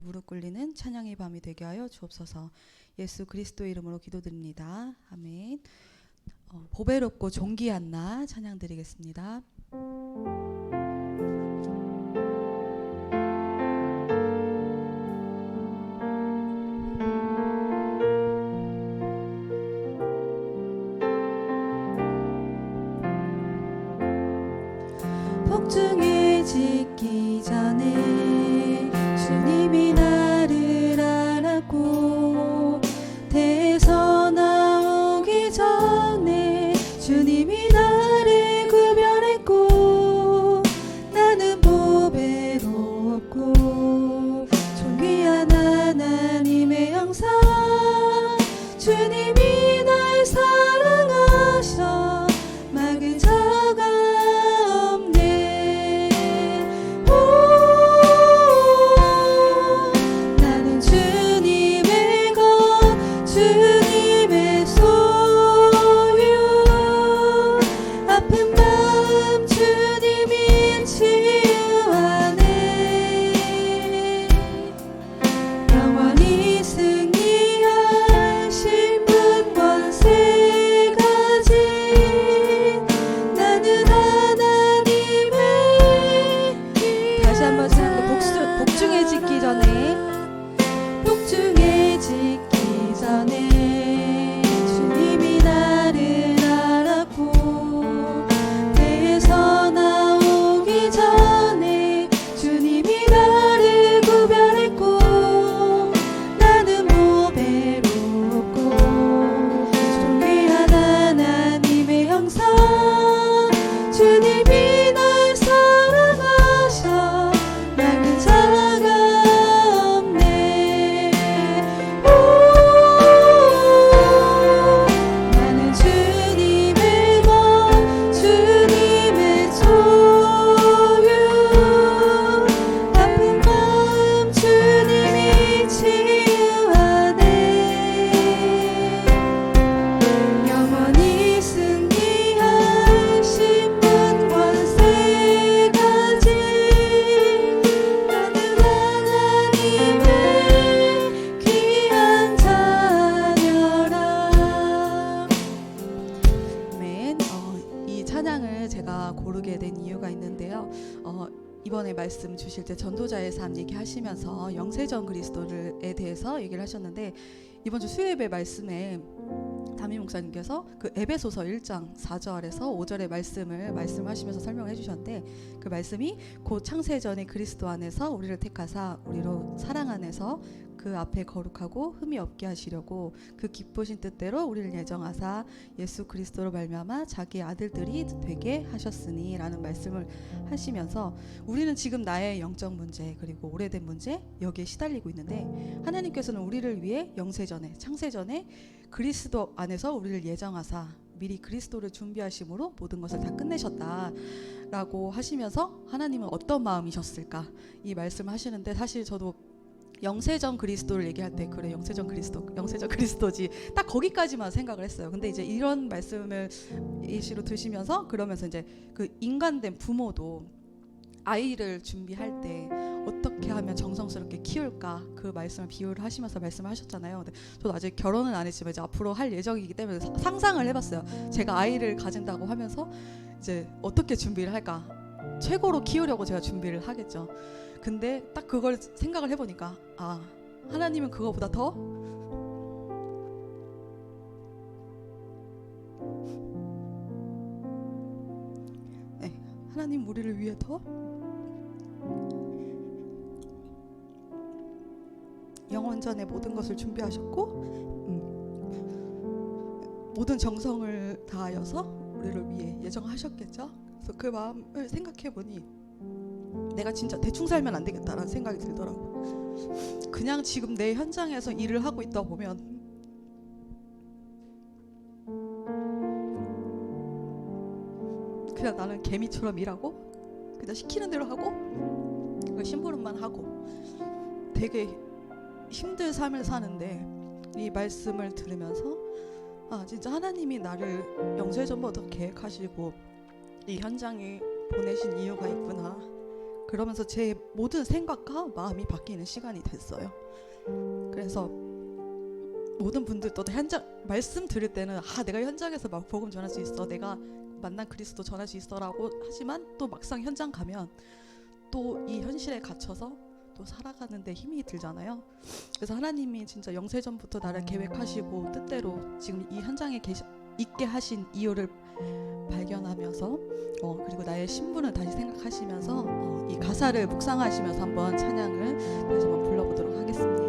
무릎 꿇리는 찬양의 밤이 되게 하여 주옵소서. 예수 그리스도의 이름으로 기도드립니다. 아멘. 보배롭고 존귀한 나 찬양 드리겠습니다. 복중해지기 전에 주님이 나를 알았고, 태에서 나오기 전에 주님이 나를 구별했고, 나는 보배롭고 존귀한 하나님의 형상, 주님이 날 사랑하셔 막은 자가 고르게 된 이유가 있는데요. 이번에 말씀 주실 때 전도자의 삶 얘기하시면서 영세전 그리스도에 대해서 얘기를 하셨는데, 이번 주 수요예배 말씀에 담임 목사님께서 그 에베소서 1장 4절에서 5절의 말씀하시면서 설명을 해주셨는데, 그 말씀이 곧 창세전에 그리스도 안에서 우리를 택하사 우리로 사랑 안에서 그 앞에 거룩하고 흠이 없게 하시려고 그 기쁘신 뜻대로 우리를 예정하사 예수 그리스도로 말미암아 자기 아들들이 되게 하셨으니 라는 말씀을 하시면서, 우리는 지금 나의 영적 문제 그리고 오래된 문제 여기에 시달리고 있는데, 하나님께서는 우리를 위해 영세전에 창세전에 그리스도 안에서 우리를 예정하사 미리 그리스도를 준비하심으로 모든 것을 다 끝내셨다라고 하시면서, 하나님은 어떤 마음이셨을까 이 말씀을 하시는데, 사실 저도 영세전 그리스도를 얘기할 때 그래 영세전 그리스도지 딱 거기까지만 생각을 했어요. 근데 이제 이런 말씀을 예시로 드시면서, 그러면서 이제 그 인간된 부모도 아이를 준비할 때 어떻게 하면 정성스럽게 키울까 그 말씀을 비유를 하시면서 말씀하셨잖아요. 근데 저도 아직 결혼은 안 했지만 이제 앞으로 할 예정이기 때문에 상상을 해봤어요. 제가 아이를 가진다고 하면서 이제 어떻게 준비를 할까, 최고로 키우려고 제가 준비를 하겠죠. 근데 딱 그걸 생각을 해보니까, 하나님은 그거보다 더 하나님 우리를 위해 더 영원전에 모든 것을 준비하셨고, 모든 정성을 다하여서 우리를 위해 예정하셨겠죠. 그래서 그 마음을 생각해보니 내가 진짜 대충 살면 안 되겠다라는 생각이 들더라고. 그냥 지금 내 현장에서 일을 하고 있다 보면 그냥 나는 개미처럼 일하고 그냥 시키는 대로 하고 그 심부름만 하고 되게 힘든 삶을 사는데, 이 말씀을 들으면서 진짜 하나님이 나를 영세전부터 계획하시고 이 현장에 보내신 이유가 있구나. 그러면서 제 모든 생각과 마음이 바뀌는 시간이 됐어요. 그래서 모든 분들도 현장 말씀 들을 때는 내가 현장에서 막 복음 전할 수 있어, 내가 만난 그리스도 전할 수 있어라고 하지만 또 막상 현장 가면 또 이 현실에 갇혀서 또 살아가는데 힘이 들잖아요. 그래서 하나님이 진짜 영세전부터 나를 계획하시고 뜻대로 지금 이 현장에 있게 하신 이유를 발견하면서 그리고 나의 신분을 다시 생각하시면서 이 가사를 묵상하시면서 한번 찬양을 다시 한번 불러보도록 하겠습니다.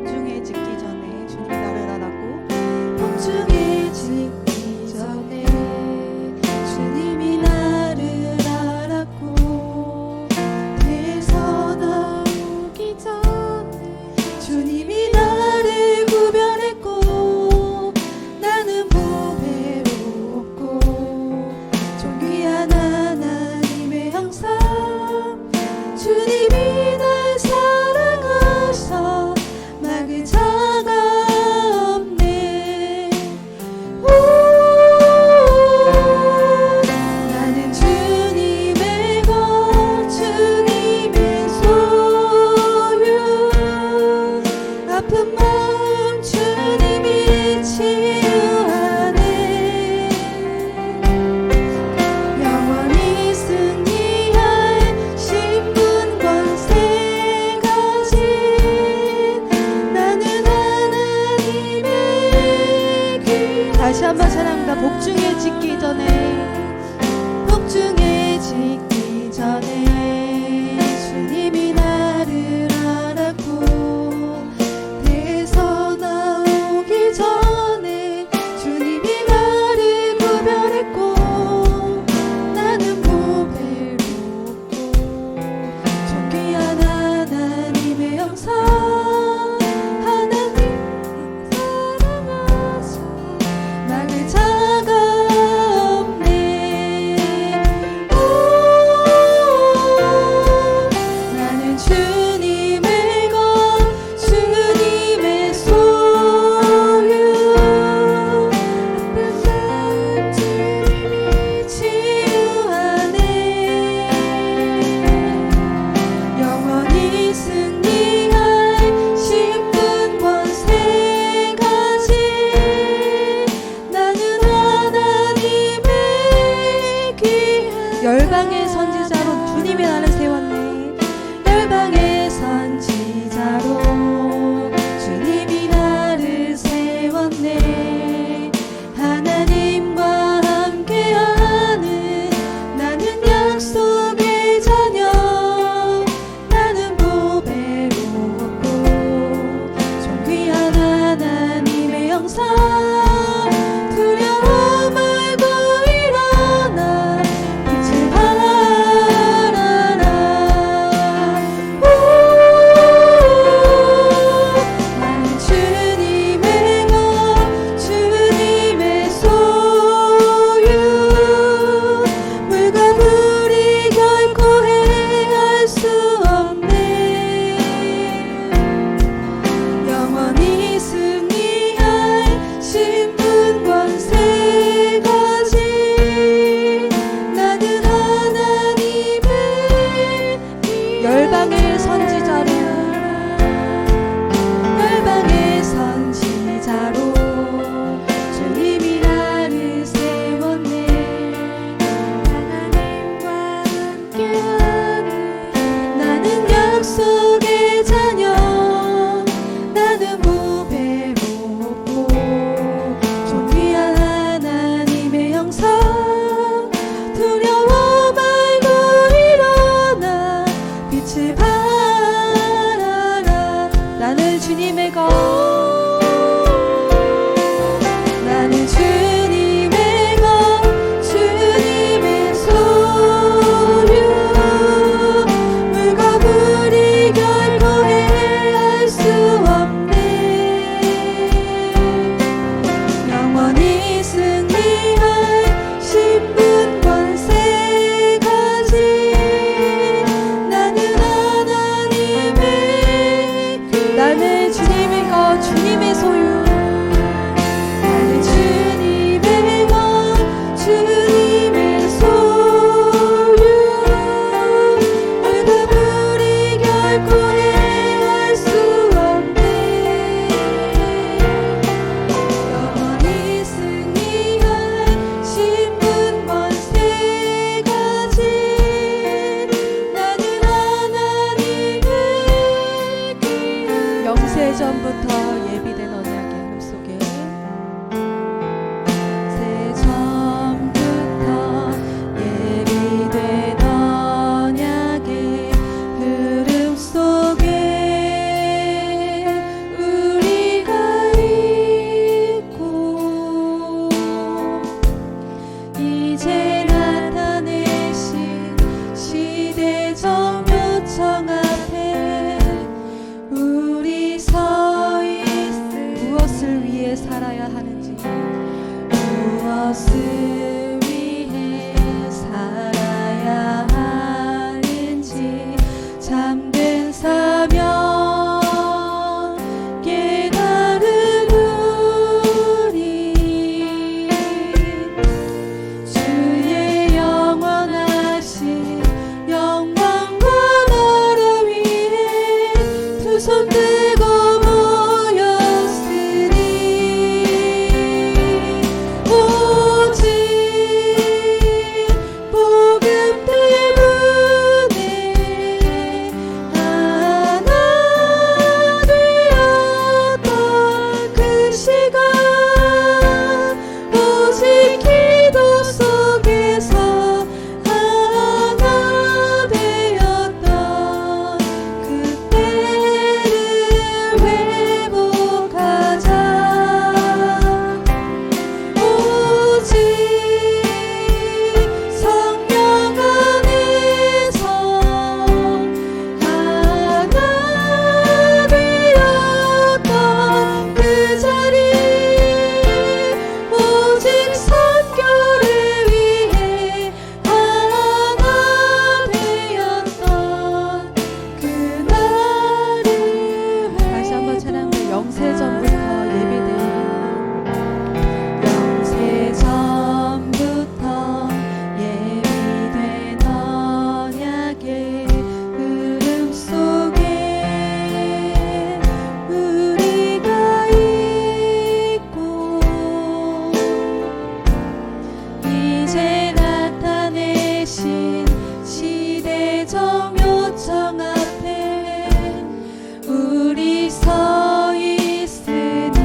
복중에 짓기 전에 주님이 나를 알았고, 복중에 짓기 전에 주님이 나를 알았고, 대서 나오기 전에 주님이 나를 구별했고, 나는 보배롭고 존귀한 하나님의 형상, 주님이 날 사랑하셔 막을 자가 없네. 나는 주님의 것, 주님의 소유, 아픈 마음 주님이 치유하네. 영원히 승리할 신분 권세 가진 나는 하나님의 귀. 다시 한번 찬양합니다. 복중에 짓기 전에, 복중에 짓기 전에 주님이 나를 알았고, 대서 나오기 전에 주님이 나를 구별했고, 나는 보배롭고 존귀한 하나님의 형상, 하나님 사랑하셔 막을 자가 없네. 나는 주님의 것, 주님의 소유, 아픈 마음 주님이 치유하네. 영원히 승리할 신분 권세 가진 나는 하나님의 귀한 열방의 선지자로 주님이 나를 세웠네. 열방의 선지자로 주님이 나를 세웠네. 하나님과 함께하는 나는 약속의 자녀, 나는 보배롭고 존귀한 하나님의 형상, 두려움 말고 일어나 빛을 발하라. 이제 나타내신 시대적 요청 앞에 우리 서 있을 무엇을 위해 살아야 하는지 무엇을 위해 살아야 하는지 잠든 사명 깨달은 우리 주의 영원하신 영광과 나라 위해 두 손 들고 모였으니 오직 복음 때문에 하나 되었던 그 시간 오직 기도 속에서 하나 되었던 그때를 회복하자 오직 성령 안에서 하나 되었던 그 자리 오직 선교를 위해 하나 되었던 그날을 다시 한번 찬양합니다. 영세전부터 예배드리는 영세전부터 예비된 언약의 흐름 속에 우리가 있고 이제 나타내신 시대적 요청 앞에 우리 서 있으니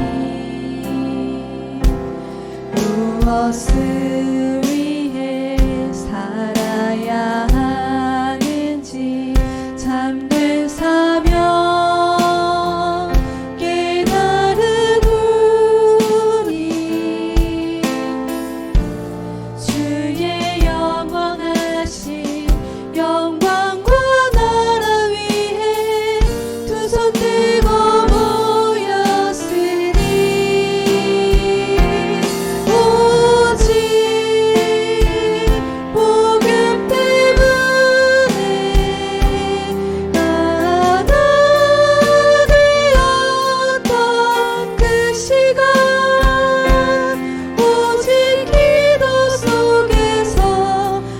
무엇을 위해 살아야 하는지 잠든 사명 깨달은 우리 주의 영원하신 영광과 나라 위해 두 손 들고 모였으니 오직 복음 때문에 하나 되었던 그 시간 오직 기도 속에서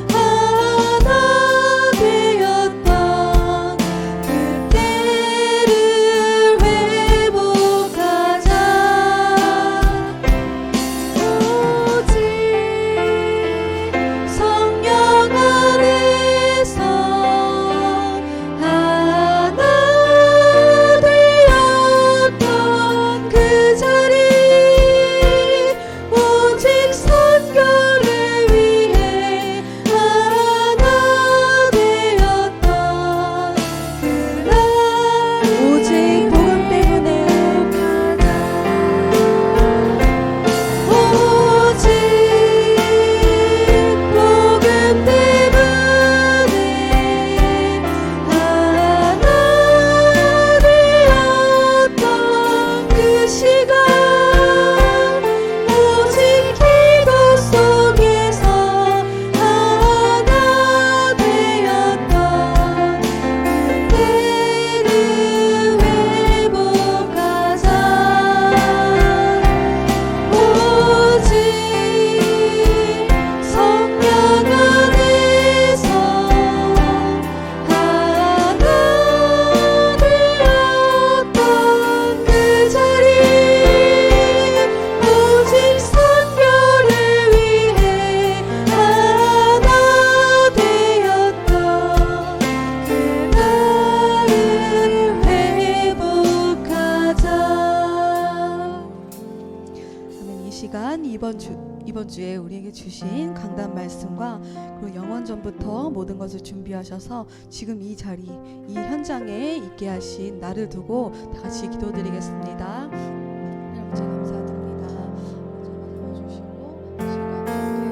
하나 되었던 그때를 회복하자 오직 성령 안에서 하나 되었던 그 자리 오직 선교를 위해 하나 되었던 그날 오직 복음 때문에 오직 복음 때문에 하나 되었던 그 시간 오직 기도 속에서 하나 되었던 그때를 회복하자 오직 성령 안에서 하나 되었던 그 자리 오직 선교를 위해 하나 되었던 그날을 회복하자 아멘. 이 시간 이번 주에 우리에게 주신 강단 말씀과 그리고 영원전부터 모든 것을 준비하셔서 지금 이 자리, 이 현장에 있게 하신 나를 두고 다 같이 기도드리겠습니다. 하나님 감사드립니다. 제가 도와주시고 시간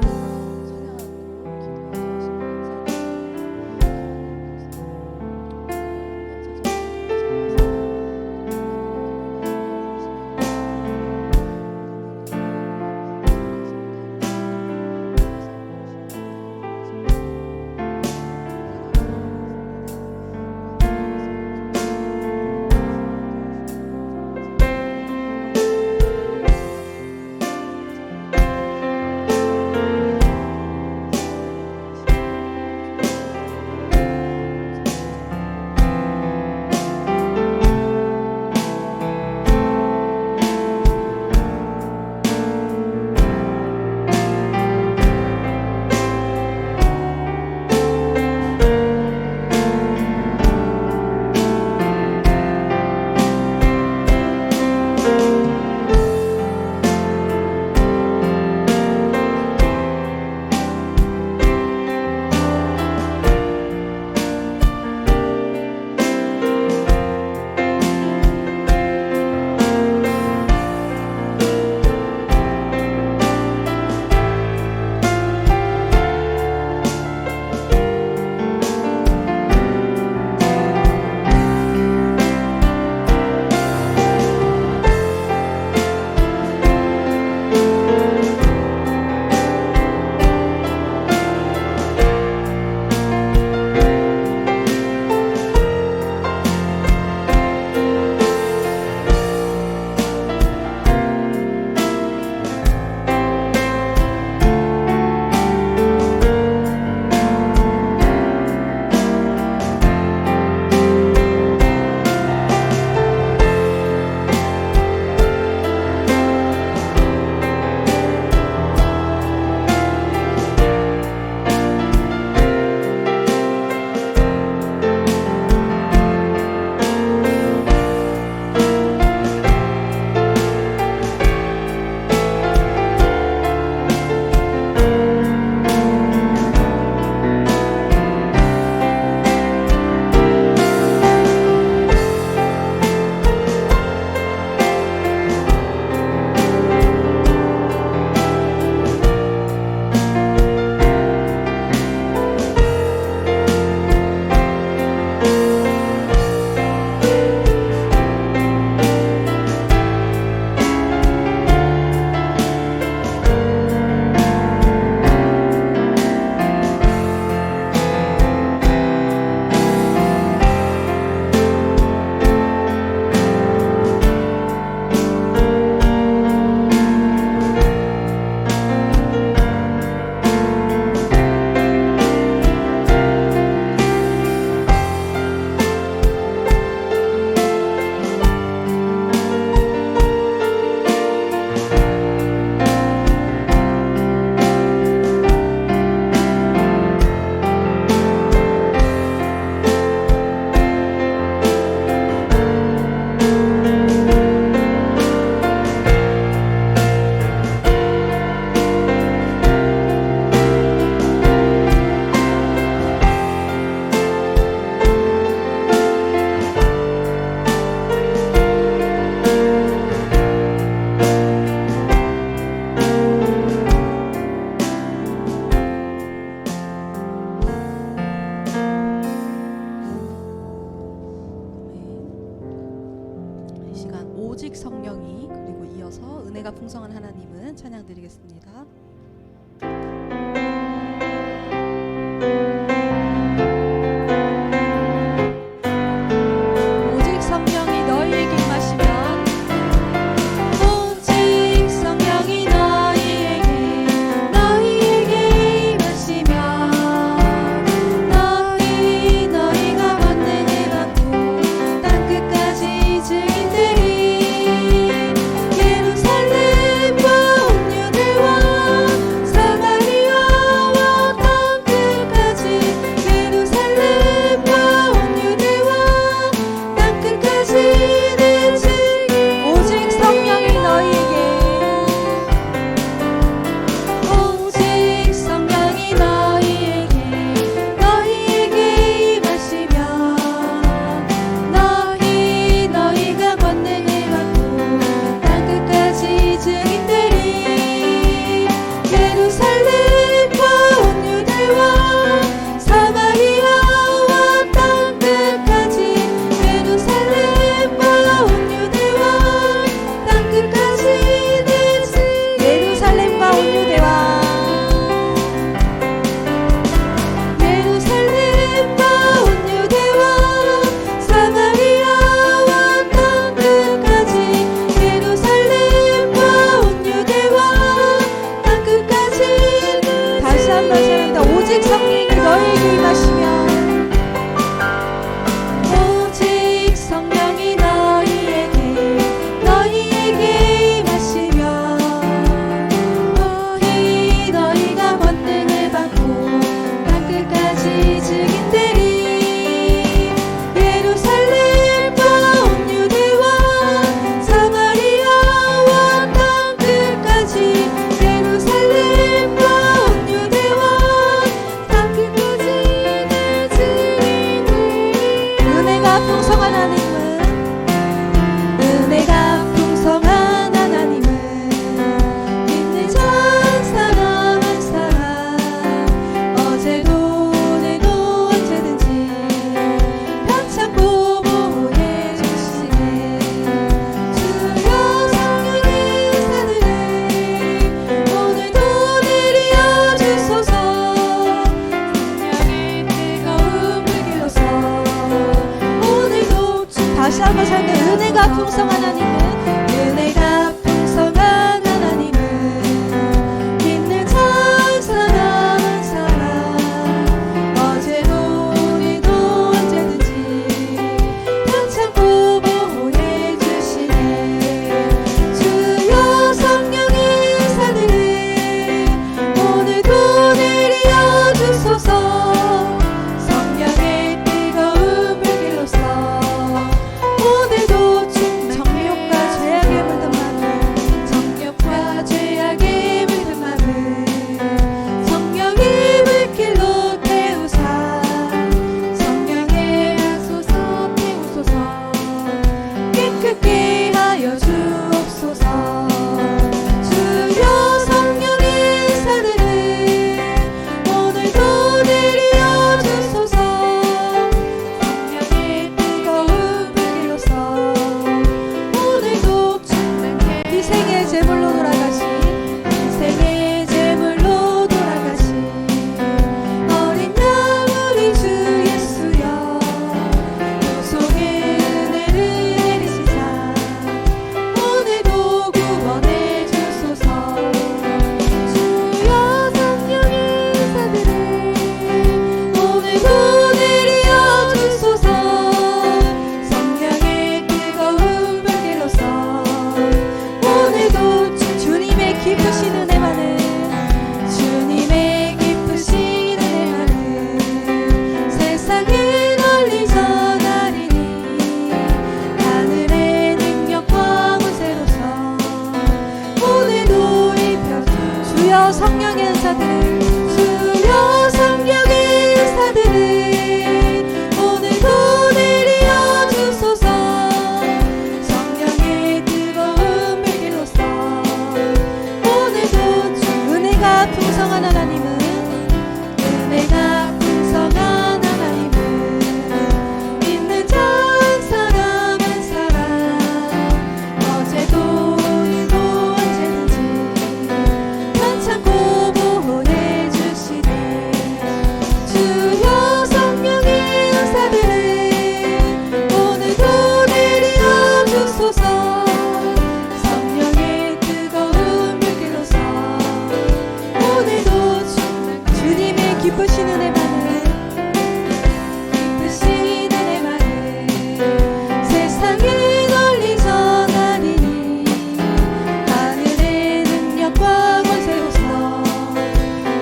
한번 잘한다. 오직 성령이 너에게 임하시며 오직 성령이 너희에게 임하시며 너희가 권능을 받고 땅끝까지 증인되리. 예루살렘과 온 유대와 사마리아와 땅끝까지 예루살렘과 온 유대와 땅끝까지 내 증인되리. 은혜가 풍성한 하나님은 믿는 자 사람 한 사람 어제도 오늘도 언제든지 편찮고 보호해 주시네. 주여 성령의 은사들을 오늘도 내려 주소서. 성령의 뜨거운 불길로서 오늘도 다시 한번 살게. 은혜가 풍성한 하나님은 믿는 자 한 사람 한 사람 어제도 오늘도 언제든지 편찮고 보호해 주시네. 주여 성령의 은사들을 오늘도 내려 주소서. 성령의 뜨거운 불길로서 오늘도 정욕과 죄악에 물든 마음 정욕과 죄악에 물든 마음 성령의 불길로 태우사. 성령의 하소서 태우소서. 깨끗게 하여 주옵소서. 주여 성령의 은사들을 오늘도 내려 주소서. 성령의 뜨거운 불길로서 오늘도 희생의 제물로 돌아가신 어린 양 우리 주 예수여 구속의 은혜를 내리시자 오늘도 구원해 주소서. 주여 성령의 은사들을 오늘도 내려 주소서. 성령의 뜨거운 불길로서 오늘도 주님의 기쁘신 은혜만은 세상에 널리 전하리니. 하늘의 능력과 권세로서 오늘도 입혀 주여 성령의 은사들을 주여 성령의 은사들을 오늘도 내려 주소서. 성령의 뜨거운 불길로서 오늘도 은혜가 풍성한 하나님은 은혜가 풍성한 하나님은 믿는 자 한 사람 한 사람 어제도 오늘도 언제든지 편찮고 보호해 주시네. 주여 성령의 은사들을 오늘도 내려 주소서. 성령의 뜨거운 불길로서 오늘도 주님의 기쁘신 은혜만은 세상에 널리 전하리니. 하늘의 능력과 권세로서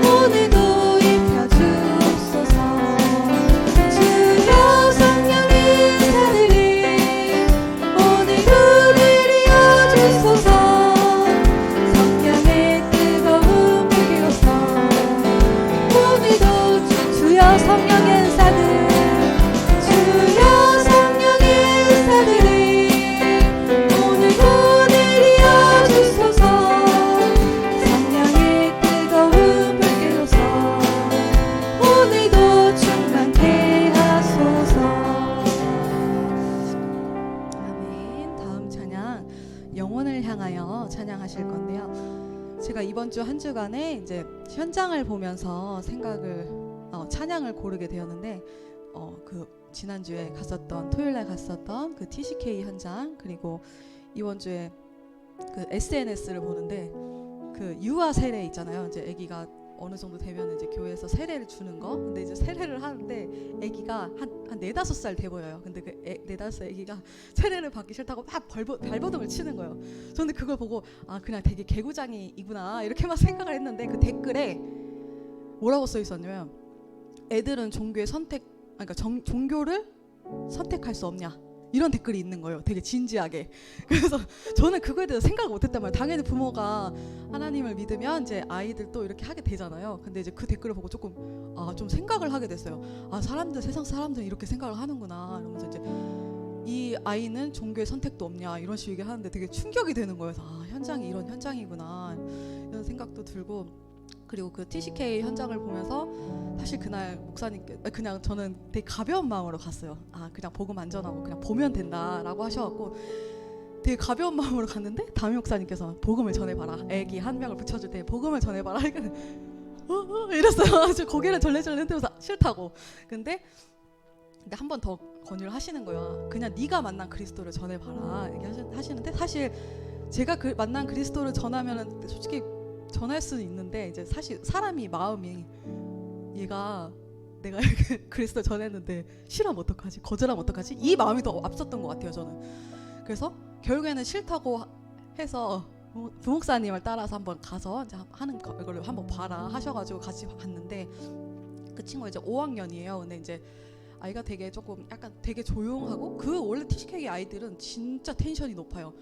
오늘도 입혀 주옵소서. 주여 성령의 은사들을 오늘도 내려 주소서. 성령의 뜨거운 불길로서 오늘도 주여 성령의 은사들 주여 성령의 은사들을 오늘도 내려 주소서. 성령의 뜨거운 불길로서 오늘도 충만케 하소서. 아멘. 다음 찬양 영혼을 향하여 찬양하실 건데요. 제가 이번 주 한 주간에 이제 현장을 보면서 찬양을 고르게 되었는데 그 지난주에 갔었던 토요일날 갔었던 그 TCK 현장, 그리고 이번 주에 그 SNS를 보는데 그 유아 세례 있잖아요. 이제 아기가 어느 정도 되면 이제 교회에서 세례를 주는 거. 근데 이제 세례를 하는데 아기가 한 4-5살 돼 보여요. 근데 그 4-5살 아기가 세례를 받기 싫다고 막 발버둥을 치는 거예요. 저는 그걸 보고 아 그냥 되게 개구장이구나 이렇게만 생각을 했는데 그 댓글에 뭐라고 써 있었냐면 애들은 종교를 선택할 수 없냐 이런 댓글이 있는 거예요. 되게 진지하게. 그래서 저는 그거에 대해서 생각을 못했단 말이에요. 당연히 부모가 하나님을 믿으면 이제 아이들도 이렇게 하게 되잖아요. 근데 이제 그 댓글을 보고 조금 좀 생각을 하게 됐어요. 세상 사람들이 이렇게 생각을 하는구나 이러면서 이제 이 아이는 종교의 선택도 없냐 이런 식으로 얘기하는데 되게 충격이 되는 거예요. 현장이 이런 현장이구나 이런 생각도 들고, 그리고 그 TCK 현장을 보면서 사실 그날 목사님께 그냥 저는 되게 가벼운 마음으로 갔어요. 그냥 복음 안전하고 그냥 보면 된다라고 하셔갖고 되게 가벼운 마음으로 갔는데 담임 목사님께서 복음을 전해봐라. 애기 한 명을 붙여줄 때 복음을 전해봐라. 이랬어요. 저 고개를 절레절레 흔들면서 싫다고. 근데 한 번 더 권유를 하시는 거예요. 그냥 네가 만난 그리스도를 전해봐라. 이렇게 하시는데 사실 제가 만난 그리스도를 전하면은 솔직히 전할 수는 있는데 이제 사실 사람이 마음이 내가 이렇게 그리스도 전했는데 싫으면 어떡하지? 거절하면 어떡하지? 이 마음이 더 앞섰던 것 같아요 저는. 그래서 결국에는 싫다고 해서 부목사님을 따라서 한번 가서 이제 하는 걸 한번 봐라 하셔가지고 같이 봤는데 그 친구가 이제 5학년이에요. 근데 이제 아이가 되게 조금 약간 되게 조용하고 원래 TCK 아이들은 진짜 텐션이 높아요.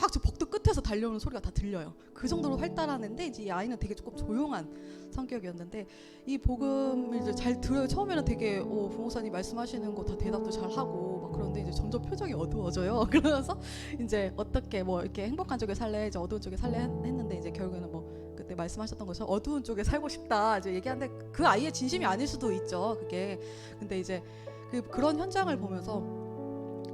막 저 벽도 끝에서 달려오는 소리가 다 들려요. 그 정도로 활달하는데 이제 이 아이는 되게 조금 조용한 성격이었는데 이 복음을 이제 잘 들어요. 처음에는 되게 부목사님 말씀하시는 거 다 대답도 잘 하고 막 그런데 이제 점점 표정이 어두워져요. 그러면서 이제 어떻게 이렇게 행복한 쪽에 살래, 이제 어두운 쪽에 살래 했는데 이제 결국에는 그때 말씀하셨던 것처럼 어두운 쪽에 살고 싶다 이제 얘기하는데 그 아이의 진심이 아닐 수도 있죠. 그게. 근데 이제 그런 현장을 보면서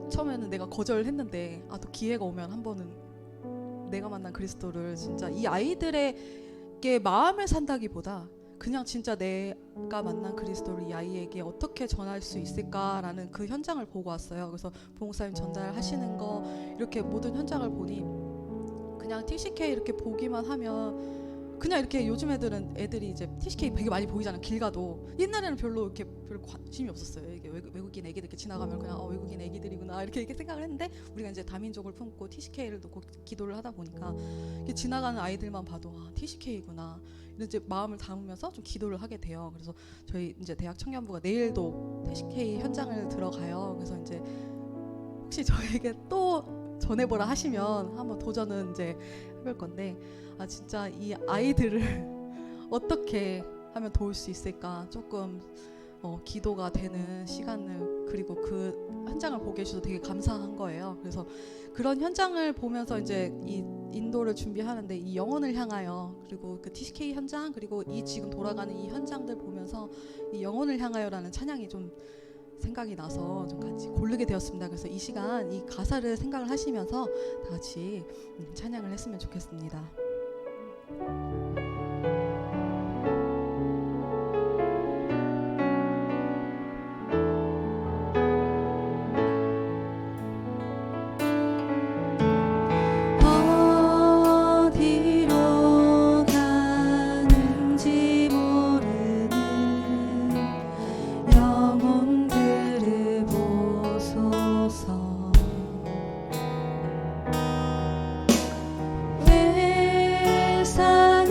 처음에는 내가 거절을 했는데 또 기회가 오면 한 번은 내가 만난 그리스도를 진짜 이 아이들에게 마음을 산다기보다 그냥 진짜 내가 만난 그리스도를 이 아이에게 어떻게 전할 수 있을까라는 그 현장을 보고 왔어요. 그래서 부목사님 전달하시는 거 이렇게 모든 현장을 보니 그냥 TCK 이렇게 보기만 하면 그냥 이렇게 요즘 애들이 이제 TCK 되게 많이 보이잖아요. 길 가도. 옛날에는 별로 관심이 없었어요. 이게 외국인 애기들 이렇게 지나가면 그냥 외국인 애기들이구나 이렇게 생각을 했는데 우리가 이제 다민족을 품고 TCK를 놓고 기도를 하다 보니까 이렇게 지나가는 아이들만 봐도 TCK구나 이런 이제 마음을 담으면서 좀 기도를 하게 돼요. 그래서 저희 이제 대학 청년부가 내일도 TCK 현장을 들어가요. 그래서 이제 혹시 저에게 또 전해보라 하시면 한번 도전은 이제 해볼 건데 진짜 이 아이들을 어떻게 하면 도울 수 있을까 조금 기도가 되는 시간을 그리고 그 현장을 보게 해주셔서 되게 감사한 거예요. 그래서 그런 현장을 보면서 이제 이 인도를 준비하는데 이 영혼을 향하여 그리고 그 TCK 현장 그리고 이 지금 돌아가는 이 현장들 보면서 이 영혼을 향하여라는 찬양이 좀 생각이 나서 좀 같이 고르게 되었습니다. 그래서 이 시간 이 가사를 생각을 하시면서 다 같이 찬양을 했으면 좋겠습니다. 어디로 가는지 모르는 영혼들을 보소서. 왜 산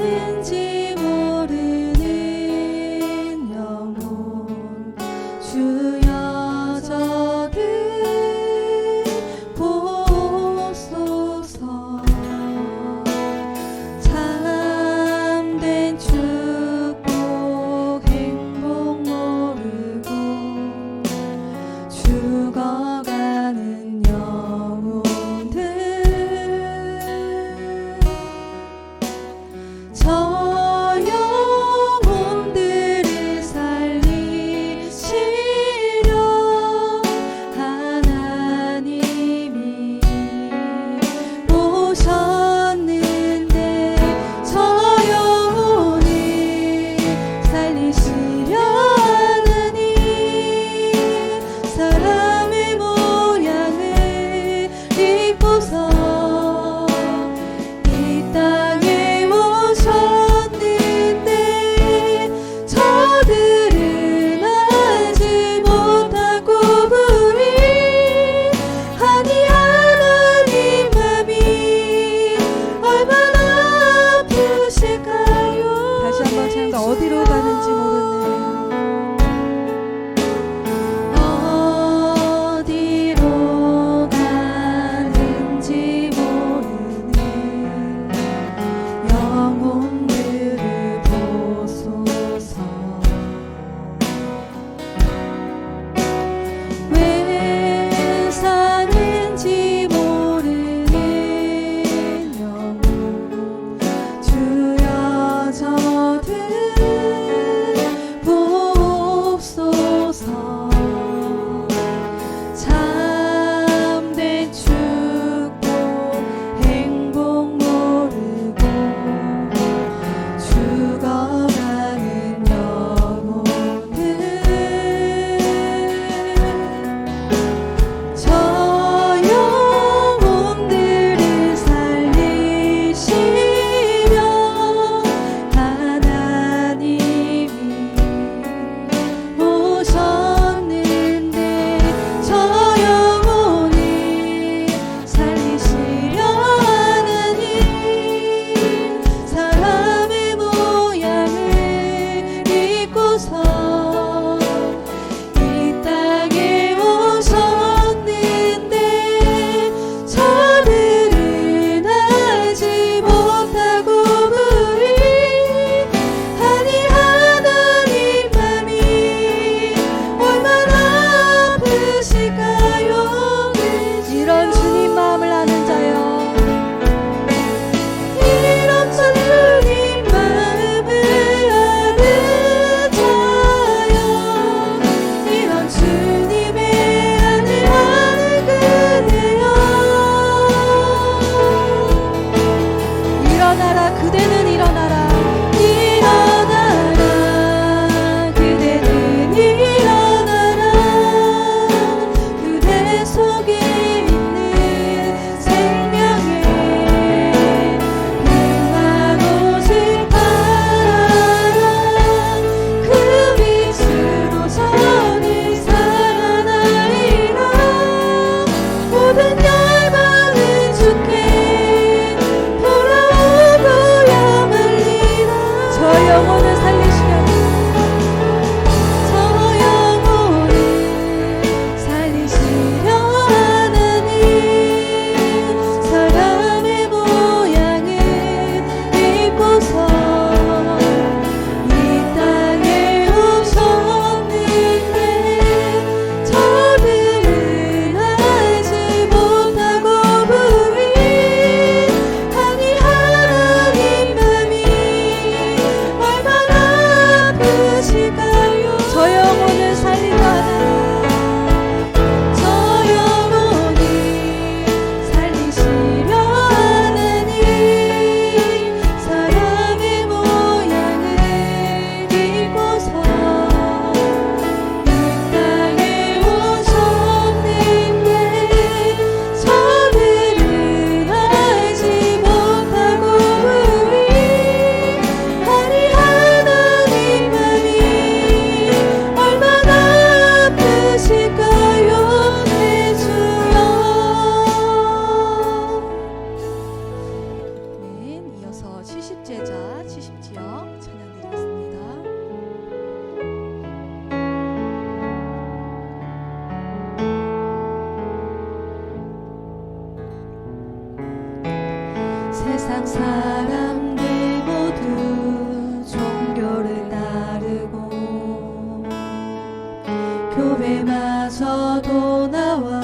교회마저도 나와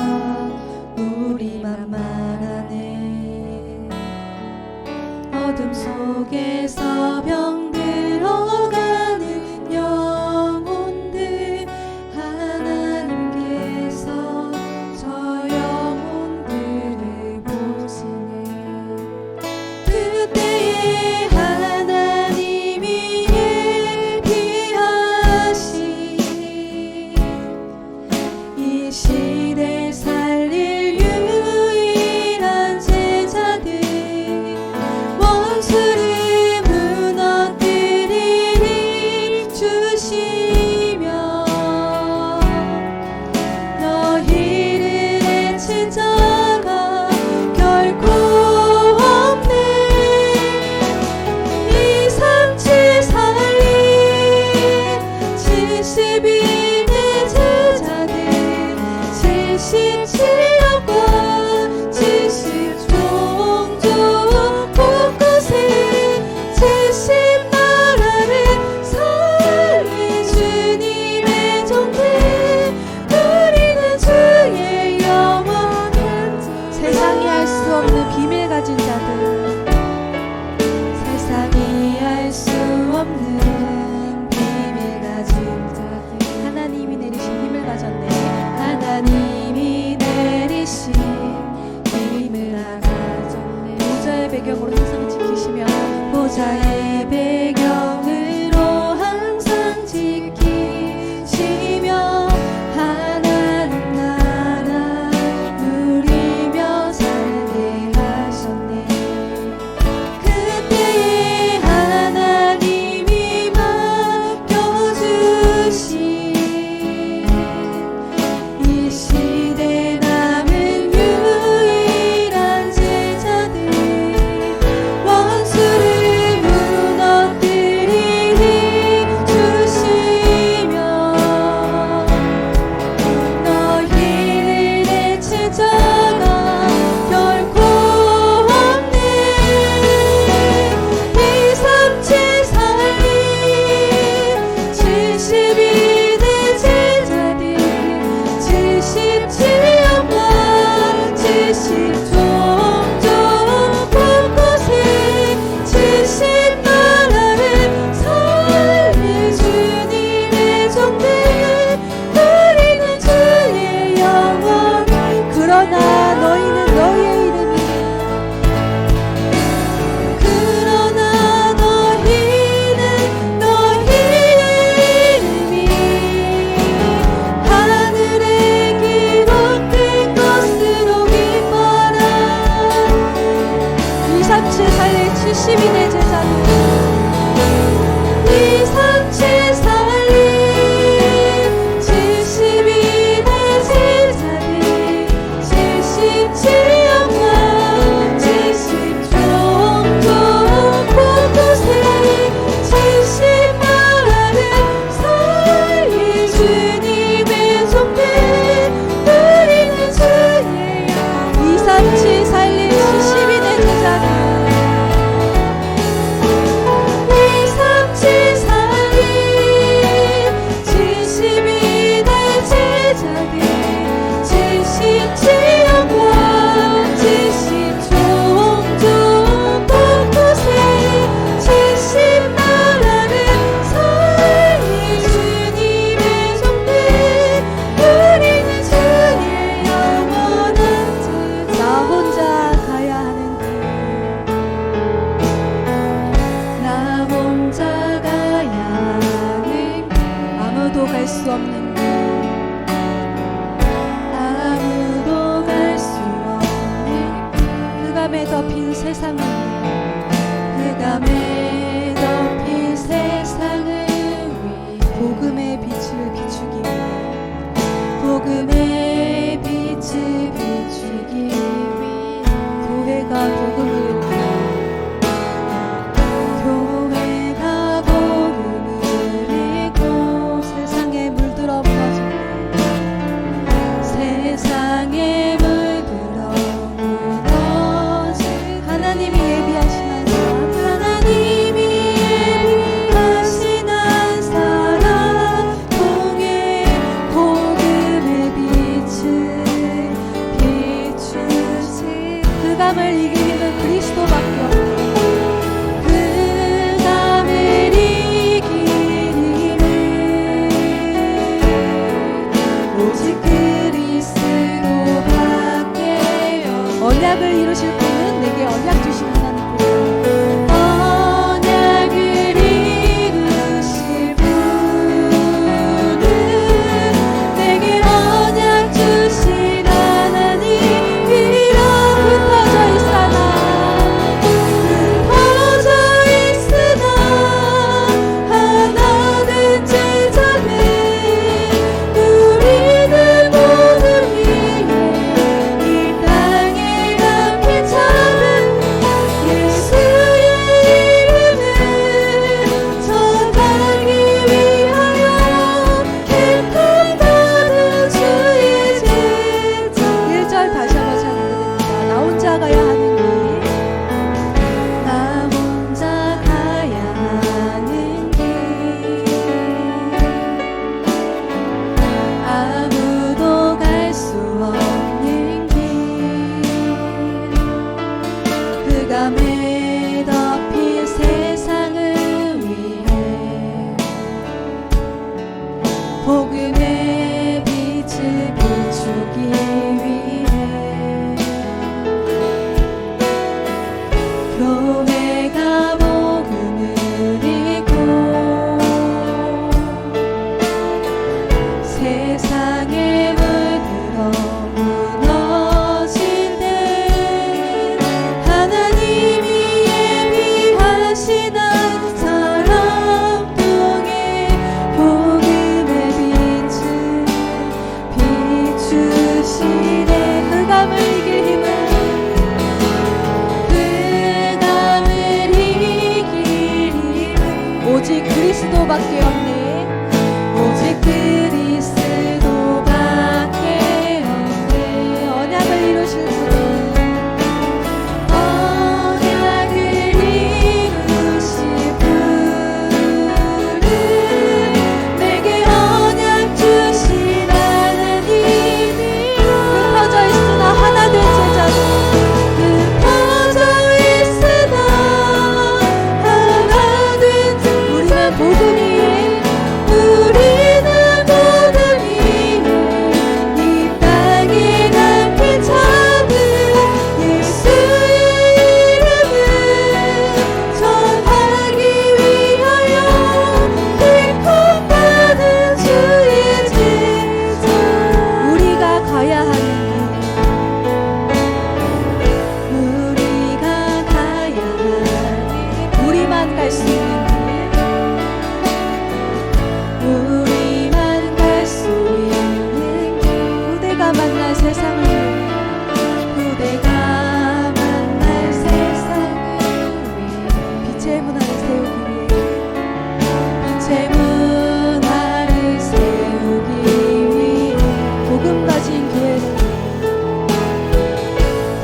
우리만 말하네. 어둠 속에서 병들어가는 영혼들 하나님께서 저 영혼들을 보시네. 그때에 하나님이 예비하신 이 시대를 살릴 유일한 제자들 원수를 무너뜨리리 주시며 너희를 해친 자가 결코 없네. 2, 3, 7 살림 72대 제자들 77억과 70종족 곳곳에 70나라를 살린 주님의 종들 우리는 주의 영원한 세상이 알 수 없는 비밀 가진 자들 세상이 알 수 없는 비밀 가진 자들 하나님이 내리신 힘을 가졌네. 하나님이 내리신 힘을 가졌네. 보좌의 배경으로 세상을 지키시며 보좌의 배경으로 항상 지키시며 하나님 나라 누리며 살게 하셨네. 그때에 하나님이 맡겨주신 이 시대 남은 유일한 제자들 원수를 무너뜨리리 주시며 너희를 해칠 자가 결코 없네. 2, 3, 7 살림 72대 제자들 77억과 70종족 곳곳에 70나라를 살릴 주님의 종들 우리는 주의 영원. 그러나 너희는 너희의 이름이 그러나 너희는 너희의 이름이 하늘에 기록된 것으로 기뻐라. 2, 3, 7 살릴 72대 제자들 2, 3, 7 살릴 72대 제자들 77억과 70종족 곳곳에 70나라를 살릴 주님의 종들 우리는 주의 2, 3, 7 살릴 72대 제자들 2, 3, 7 살릴 72대 제자들 77억과 70종족 곳곳에 70나라를 살릴 주님의 종들 우리는 주의 영원한 제자. 나 혼자 가야 하는 길 나 혼자 가야 하는 길 아무도 갈 수 없는 길 아무도 갈 수 없는 흑암에 덮인 세상을 흑암에 덮인 세상을 위해 복음의 빛을 비추기 위해 복음의 빛을 비추기 위해 교회가 복음을 교회가 복음을 읽고 세상에 물들어 무너지네. 세상에 물들어 무너질 하나님이 예비하신 한 사람 하나님이 예비하신 한 사람 통해 복음의 빛을 비추기 위해 교회가 복음을 읽고 세상에 물들어 무너질 때 하나님이 예비하신 한 사람 중에 복음의 빛을 비추시네. 흑암을 이길 힘을 오직 그리스도밖에 없네. 오직 그리스도밖에 없네. 언약을 이루실 분, 언약을 이루실 분은 내게 언약 주신 하나님이여. 흩어져 있으나 하나 된 제자들, 흩어져 있으나 하나 된 우리는 복음 위에 우리는 복음 위에 이 땅에 남긴 자들 예수의 이름을 전하기 위하여 택함받은 주의 제자. 우리가 가야 하는 길, 우리가 가야 하는 우리만 갈 수 있는 우리만 갈 수 있는 길. 후대가 만날 세상을 위해 후대가 만날 세상을 위해 빛의 문화를 세우기 위해 빛의 문화를 세우기 위해 복음 가진 교회를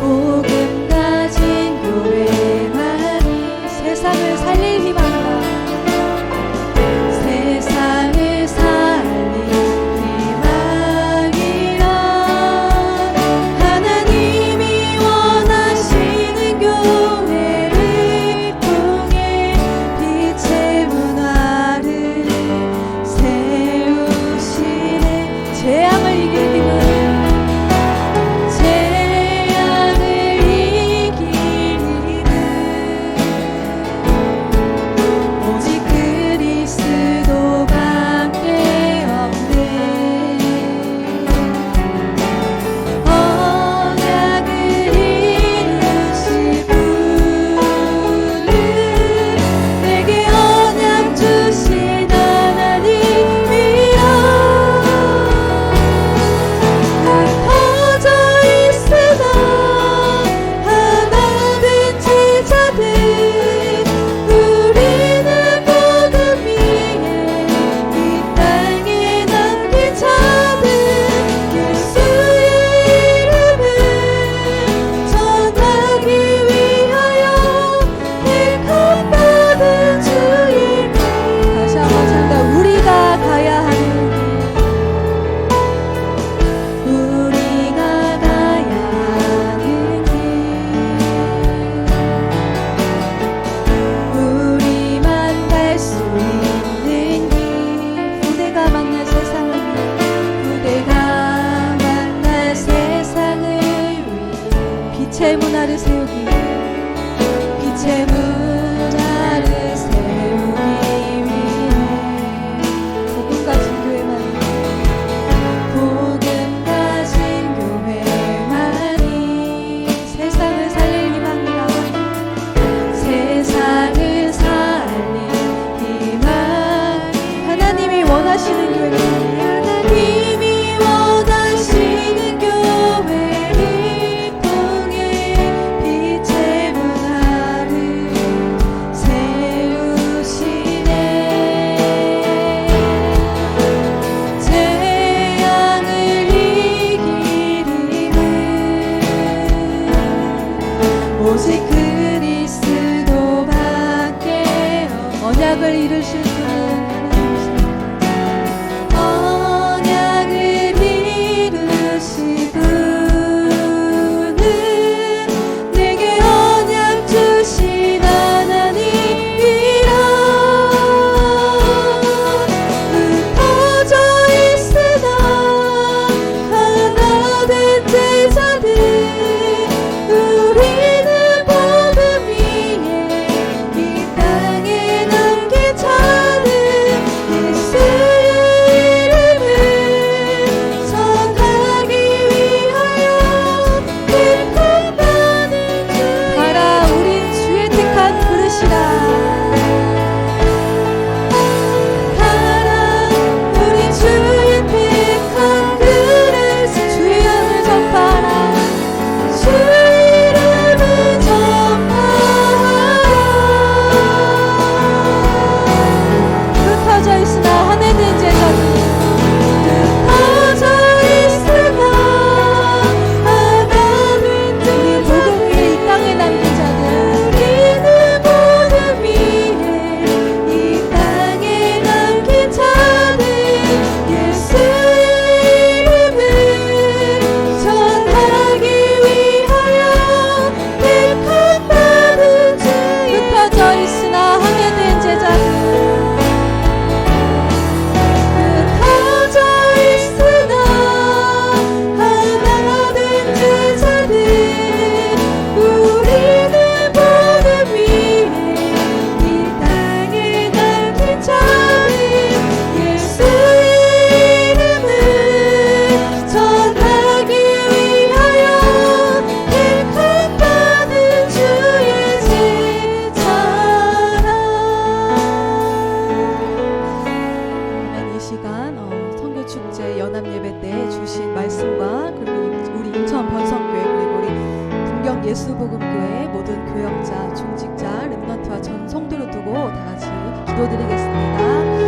복음 가진 교회만이 세상을 살릴 희망이다. 세상을 살릴 희망이라. 하나님이 원하시는 교회를 통해 빛의 문화를 세우시네. 재앙을 이길 힘을 재앙을 이길 힘을 오직 그리스도밖에 없네. 언약을 이루실 분은 내게 언약 주신 하나님이여. 흩어져 있으나 하나 된 제자들 우리는 복음 위에 이 땅에 남긴 자들 예수의 이름을 전하기 위하여 택함받은 주의 길. 다시 한번 찬다. 우리가 가야 하는 길, 우리가 가야 하는 길, 우리만 갈 수 있는 길. 후대가 만날 세상을 위해 후대가 만날 세상을 위해 빛의 문화를 세우기 위해 빛의 문화를 세우기 위해 복음 가진 교회만이 복음 가진 교회만이 세상을 살릴 희망이라. 세상을 살릴 희망. 하나님이 원하시는 교회를 하나님이 원하시는 교회를 통해 빛의 선교 축제 연합 예배 때 주신 말씀과 그리고 우리 인천 번성교회 그리고 우리 분경 예수복음교회 모든 교역자, 중직자, 렘넌트와 전 성도를 두고 다 같이 기도드리겠습니다.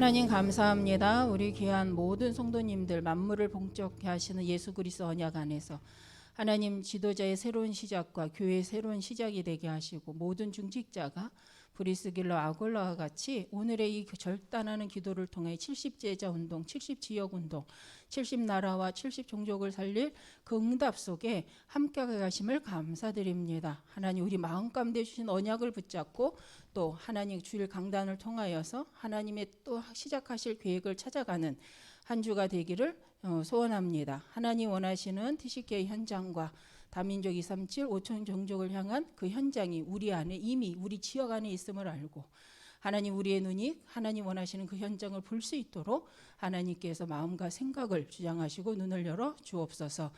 하나님 감사합니다. 우리 귀한 모든 성도님들 만물을 봉적케 하시는 예수 그리스도 언약 안에서 하나님 지도자의 새로운 시작과 교회의 새로운 시작이 되게 하시고 모든 중직자가 브리스길러 아굴라와 같이 오늘의 이 절단하는 기도를 통해 70제자 운동, 70지역 운동, 70나라와 70종족을 살릴 그 응답 속에 함께 가심을 감사드립니다. 하나님 우리 마음 가운데 주신 언약을 붙잡고 또 하나님 주일 강단을 통하여서 하나님의 또 시작하실 계획을 찾아가는 한 주가 되기를 소원합니다. 하나님 원하시는 TCK 현장과 다민족 237 5천 종족을 향한 그 현장이 우리 안에 이미 우리 지역 안에 있음을 알고 하나님 우리의 눈이 하나님 원하시는 그 현장을 볼 수 있도록 하나님께서 마음과 생각을 주장하시고 눈을 열어 주옵소서.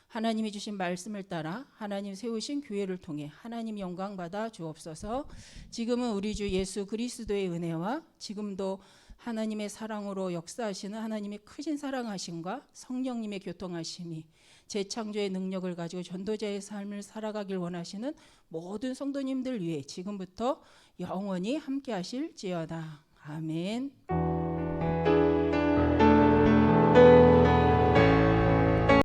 하나님이 주신 말씀을 따라 하나님 세우신 교회를 통해 하나님 영광 받아 주옵소서. 지금은 우리 주 예수 그리스도의 은혜와 지금도 하나님의 사랑으로 역사하시는 하나님의 크신 사랑하심과 성령님의 교통하심이 재창조의 능력을 가지고 전도자의 삶을 살아가길 원하시는 모든 성도님들 위해 지금부터 영원히 함께 하실지어다. 아멘.